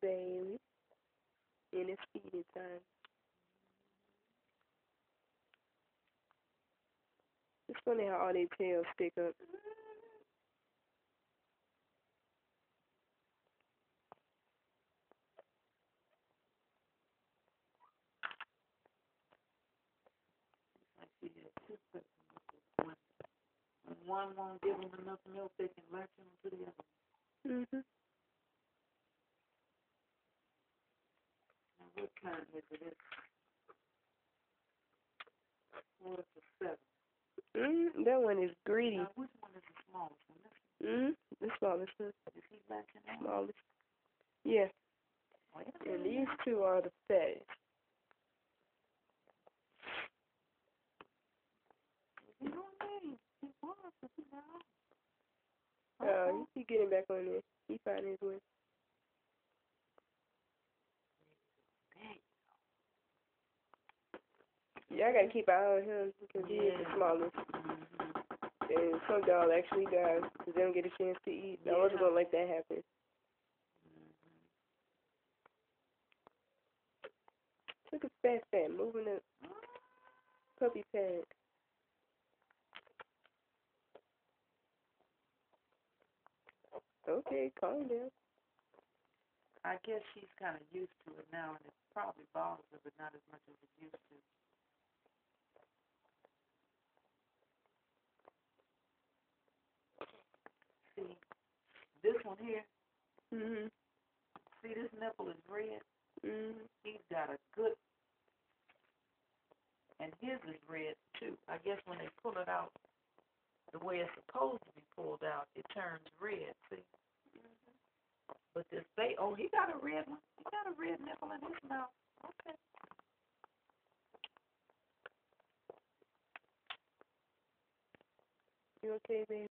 baby. And it's feeding time. It's funny how all their tails stick up. Like she had two puppies. When one won't give them enough milk, they can latch on to the other. Mhm. Now, what kind is it? It's 4 to 7. That one is greedy. Now, which one is the smallest one? This one? The smallest one. Is he latching on? Smallest. Yeah. Oh, yeah. And these two are the fattest. You know what I mean? He was, but he's not. He getting back on there. He finding his way. Yeah, I gotta keep an eye on him because he is the smallest. And some dogs actually die because they don't get a chance to eat. I wasn't gonna let that happen. Look at Fat moving up. Puppy pad. Okay, calm down. I guess she's kind of used to it now, and it probably bothers her, but not as much as it used to. See, this one here, see this nipple is red? He's got a good, and his is red too. I guess when they pull it out the way it's supposed to be pulled out, it turns red, see? But this he got a red one. He got a red nipple in his mouth. Okay. You okay, baby?